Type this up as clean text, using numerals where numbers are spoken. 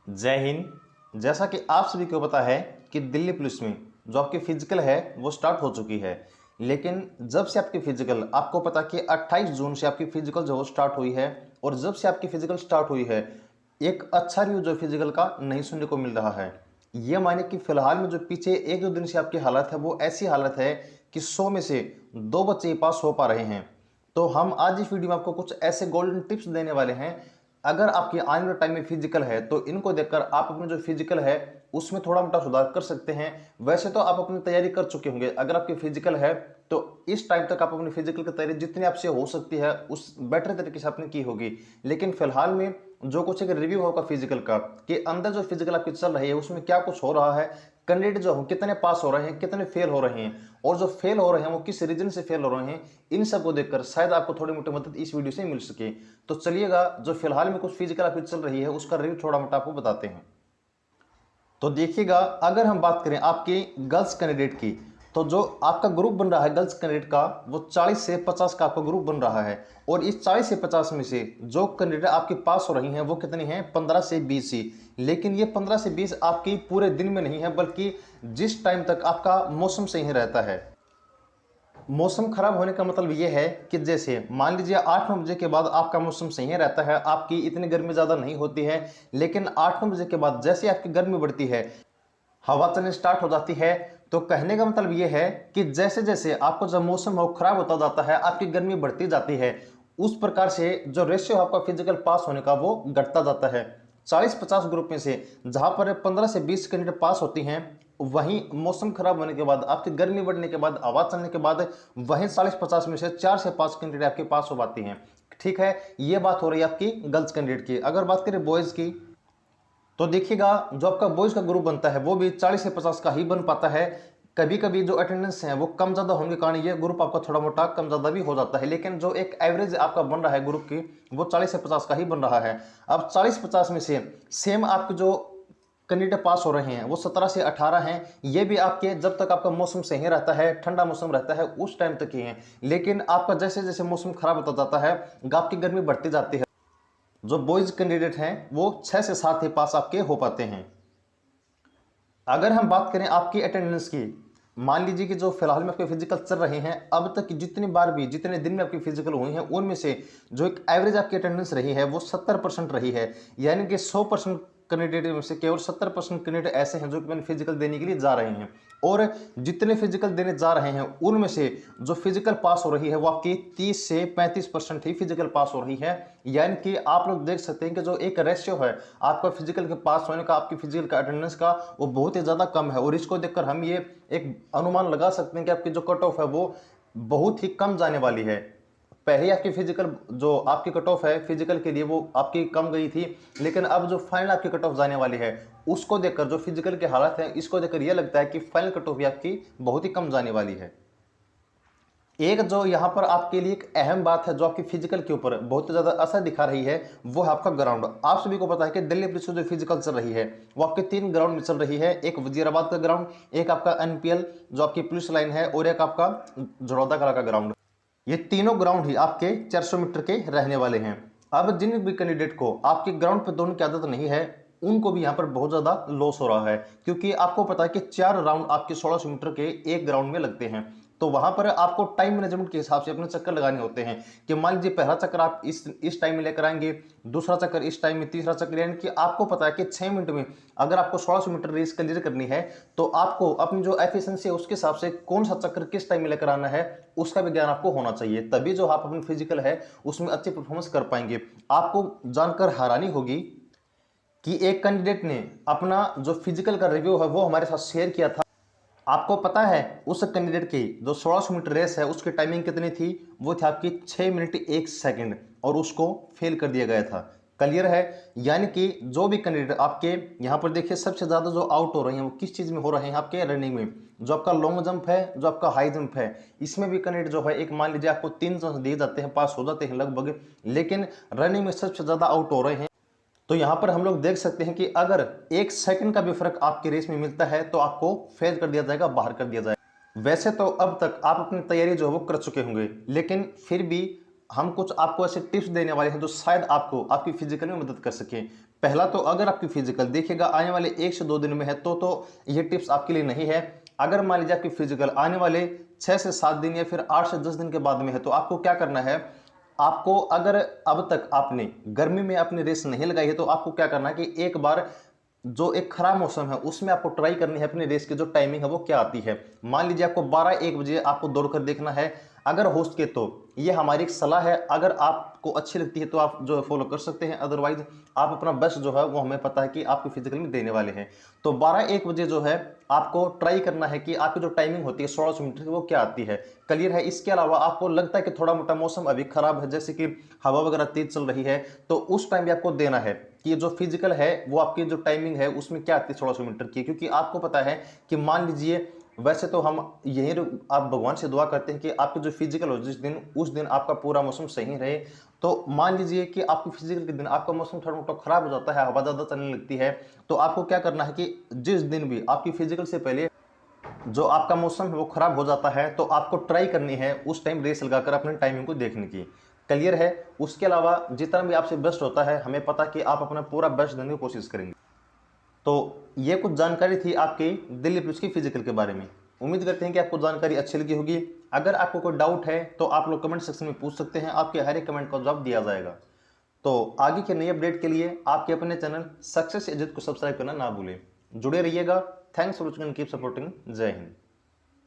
जय हिंद। जैसा कि आप सभी को पता है कि दिल्ली पुलिस में जो आपकी फिजिकल है वो स्टार्ट हो चुकी है। लेकिन जब से आपकी फिजिकल, आपको पता कि 28 जून से आपकी फिजिकल जो वो स्टार्ट हुई है, और जब से आपकी फिजिकल स्टार्ट हुई है एक अच्छा रिव्यू जो फिजिकल का नहीं सुनने को मिल रहा है। ये माने कि फिलहाल में जो पीछे एक दो दिन से आपकी हालत है वो ऐसी हालत है कि 100 में से 2 बच्चे ही पास हो पा रहे हैं। तो हम आज इस वीडियो में आपको कुछ ऐसे गोल्डन टिप्स देने वाले हैं। अगर आपकी आने वाले टाइम में फिजिकल है तो इनको देखकर आप अपने जो फिजिकल है उसमें थोड़ा मोटा सुधार कर सकते हैं। वैसे तो आप अपनी तैयारी कर चुके होंगे, अगर आपकी फिजिकल है तो इस टाइम तक आप अपनी फिजिकल की तैयारी जितनी आपसे हो सकती है उस बेटर तरीके से आपने की होगी। लेकिन फिलहाल में जो कुछ एक रिव्यू होगा फिजिकल का कि अंदर जो फिजिकल आपकी चल रही है उसमें क्या कुछ हो रहा है, कैंडिडेट जो हो कितने पास हो रहे हैं, कितने फेल हो रहे हैं, और जो फेल हो रहे हैं वो किस रीजन से फेल हो रहे हैं, इन सब को देखकर शायद आपको थोड़ी मोटी मदद इस वीडियो से मिल सके। तो चलिएगा, जो फिलहाल में कुछ फिजिकल आपकी चल रही है उसका रिव्यू थोड़ा मोटा आपको बताते हैं। तो देखिएगा, अगर हम बात करें आपकी गर्ल्स कैंडिडेट की, तो जो आपका ग्रुप बन रहा है गर्ल्स कैंडिडेट का वो 40 से 50 का आपका ग्रुप बन रहा है। और इस 40 से 50 में से जो कैंडिडेट आपके पास हो रही हैं वो कितनी हैं, 15 से 20 ही। लेकिन ये 15 से 20 आपकी पूरे दिन में नहीं है, बल्कि जिस टाइम तक आपका मौसम सही रहता है। मौसम खराब होने का मतलब ये है कि जैसे मान लीजिए 8-9 बजे के बाद आपका मौसम सही रहता है, आपकी इतनी गर्मी ज़्यादा नहीं होती है। लेकिन 8-9 बजे के बाद जैसे आपकी गर्मी बढ़ती है, हवा चलनी स्टार्ट हो जाती है। तो कहने का मतलब ये है कि जैसे जैसे आपको जब मौसम हो खराब होता जाता है, आपकी गर्मी बढ़ती जाती है, उस प्रकार से जो रेशियो आपका फिजिकल पास होने का वो घटता जाता है। 40-50 ग्रुप में से जहां पर 15 से 20 कैंडिडेट पास होती हैं, वहीं मौसम खराब होने के बाद, आपकी गर्मी बढ़ने के बाद, आवाज चलने के बाद, वहीं 40-50 में से 4 से 5 कैंडिडेट आपके पास हो पाती हैं। ठीक है, ये बात हो रही है आपकी गर्ल्स कैंडिडेट की। अगर बात करें बॉयज की, तो देखिएगा जो आपका बॉयज का ग्रुप बनता है वो भी 40 से 50 का ही बन पाता है। कभी कभी जो अटेंडेंस है वो कम ज़्यादा होने के कारण ये ग्रुप आपका थोड़ा मोटा कम ज़्यादा भी हो जाता है। लेकिन जो एक एवरेज आपका बन रहा है ग्रुप की, वो 40 से 50 का ही बन रहा है। अब 40-50 में से सेम आपके जो कैंडिडेट पास हो रहे हैं वो 17 से 18 हैं। ये भी आपके जब तक आपका मौसम सही रहता है, ठंडा मौसम रहता है, उस टाइम तक ही हैं। लेकिन आपका जैसे जैसे मौसम खराब होता जाता है, आपकी गर्मी बढ़ती जाती है, जो बॉयज कैंडिडेट हैं वो 6 से 7 ही पास आपके हो पाते हैं। अगर हम बात करें आपकी अटेंडेंस की, मान लीजिए कि जो फिलहाल में आपके फिजिकल चल रहे हैं, अब तक जितनी बार भी जितने दिन में आपकी फिजिकल हुई हैं उनमें से जो एक एवरेज आपकी अटेंडेंस रही है वो 70% रही है। यानी कि 100% कैंडिडेट में से केवल 70% कैंडिडेट ऐसे हैं जो कि मैंने फिजिकल देने के लिए जा रहे हैं। और जितने फिजिकल देने जा रहे हैं उनमें से जो फिजिकल पास हो रही है वो आपकी 30 से 35% ही फिजिकल पास हो रही है। यानी कि आप लोग देख सकते हैं कि जो एक रेशियो है आपका फिजिकल के पास होने का, आपकी फिजिकल का अटेंडेंस का, वो बहुत ही ज़्यादा कम है। और इसको देखकर हम ये एक अनुमान लगा सकते हैं कि आपकी जो कट ऑफ है वो बहुत ही कम जाने वाली है। पहले आपकी फिजिकल जो आपकी कट ऑफ है फिजिकल के लिए वो आपकी कम गई थी, लेकिन अब जो फाइनल आपकी कट ऑफ जाने वाली है उसको देखकर, जो फिजिकल की हालत है इसको देखकर यह लगता है कि फाइनल कट ऑफ भी आपकी बहुत ही कम जाने वाली है। एक जो यहाँ पर आपके लिए एक अहम बात है जो आपकी फिजिकल के ऊपर बहुत ज़्यादा असर दिखा रही है, वो है आपका ग्राउंड। आप सभी को पता है कि दिल्ली पुलिस जो फिजिकल चल रही है वो आपके 3 ग्राउंड में चल रही है। एक वजीराबाद का ग्राउंड, एक आपका एनपीएल जो आपकी पुलिस लाइन है, और एक आपका जड़ौदा कला का ग्राउंड। ये तीनों ग्राउंड ही आपके 400 मीटर के रहने वाले हैं। अब जिन भी कैंडिडेट को आपके ग्राउंड पर दौड़ने की आदत नहीं है उनको भी यहाँ पर बहुत ज़्यादा लॉस हो रहा है, क्योंकि आपको पता है कि 4 राउंड आपके 1600 मीटर के एक ग्राउंड में लगते हैं। तो वहां पर आपको टाइम मैनेजमेंट के हिसाब से अपने चक्कर लगाने होते हैं कि मान लीजिए पहला चक्कर आप इस टाइम में लेकर आएंगे, दूसरा चक्कर इस टाइम में, तीसरा चक्कर, यानी कि आपको पता है कि 6 मिनट में अगर आपको 1600 मीटर रेस क्लियर करनी है तो आपको अपनी जो एफिशिएंसी है उसके हिसाब से कौन सा चक्कर किस टाइम में लेकर आना है उसका भी ज्ञान आपको होना चाहिए। तभी जो आप अपनी फिजिकल है उसमें अच्छी परफॉर्मेंस कर पाएंगे। आपको जानकर हैरानी होगी कि एक कैंडिडेट ने अपना जो फिजिकल का रिव्यू है वो हमारे साथ शेयर किया था। आपको पता है उस कैंडिडेट की जो 1600 मीटर रेस है उसकी टाइमिंग कितनी थी, वो थी आपकी 6 मिनट 1 सेकंड, और उसको फेल कर दिया गया था। क्लियर है? यानी कि जो भी कैंडिडेट आपके यहाँ पर देखिए, सबसे ज़्यादा जो आउट हो रहे हैं वो किस चीज़ में हो रहे हैं, आपके रनिंग में। जो आपका लॉन्ग जंप है, जो आपका हाई जंप है, इसमें भी कैंडिडेट जो है, एक मान लीजिए आपको 3 चांस दिए जाते हैं, पास हो जाते हैं लगभग, लेकिन रनिंग में सबसे ज़्यादा आउट हो रहे हैं। तो यहां पर हम लोग देख सकते हैं कि अगर 1 सेकंड का भी फर्क आपकी रेस में मिलता है तो आपको फेल कर दिया जाएगा, बाहर कर दिया जाएगा। वैसे तो अब तक आप अपनी तैयारी जो है वो कर चुके होंगे, लेकिन फिर भी हम कुछ आपको ऐसे टिप्स देने वाले हैं जो शायद आपको आपकी फिजिकल में मदद कर सके। पहला तो अगर आपकी फिजिकल देखिएगा आने वाले 1 से 2 दिन में है तो ये टिप्स आपके लिए नहीं है। अगर मान लीजिए आपकी फिजिकल आने वाले 6 से 7 दिन या फिर 8 से 10 दिन के बाद में है तो आपको क्या करना है, आपको अगर अब तक आपने गर्मी में अपनी रेस नहीं लगाई है तो आपको क्या करना है कि एक बार जो एक खराब मौसम है उसमें आपको ट्राई करनी है अपनी रेस की जो टाइमिंग है वो क्या आती है। मान लीजिए आपको 12-1 बजे आपको दौड़ कर देखना है, अगर हो सके तो ये हमारी एक सलाह है, अगर आपको अच्छी लगती है तो आप जो है फॉलो कर सकते हैं, अदरवाइज आप अपना बेस्ट जो है वो हमें पता है कि आपके फिजिकल में देने वाले हैं। तो 12-1 बजे जो है आपको ट्राई करना है कि आपकी जो टाइमिंग होती है 1600 मीटर की वो क्या आती है, क्लियर है। इसके अलावा आपको लगता है कि थोड़ा मोटा मौसम अभी खराब है, जैसे कि हवा वगैरह तेज चल रही है, तो उस टाइम भी आपको देना है कि ये जो फिजिकल है वो आपकी जो टाइमिंग है उसमें क्या आती है 1600 मीटर की। क्योंकि आपको पता है कि मान लीजिए वैसे तो हम यही आप भगवान से दुआ करते हैं कि आपकी जो फिजिकल हो जिस दिन उस दिन आपका पूरा मौसम सही रहे। तो मान लीजिए कि आपकी फिजिकल के दिन आपका मौसम थोड़ा मोटा खराब हो जाता है, हवा ज़्यादा चलने लगती है, तो आपको क्या करना है कि जिस दिन भी आपकी फिजिकल से पहले जो आपका मौसम है वो खराब हो जाता है तो आपको ट्राई करनी है उस टाइम रेस लगाकर अपने टाइमिंग को देखने की, क्लियर है। उसके अलावा जितना भी आपसे बेस्ट होता है हमें पता कि आप अपना पूरा बेस्ट देने की कोशिश करेंगे। तो ये कुछ जानकारी थी आपकी दिल्ली पुलिस की फिजिकल के बारे में। उम्मीद करते हैं कि आपको जानकारी अच्छी लगी होगी। अगर आपको कोई डाउट है तो आप लोग कमेंट सेक्शन में पूछ सकते हैं, आपके हर एक कमेंट का जवाब दिया जाएगा। तो आगे के नई अपडेट के लिए आपके अपने चैनल सक्सेस एजेंट को सब्सक्राइब करना ना भूलें। जुड़े रहिएगा। Thanks for watching and keep supporting. जय हिंद।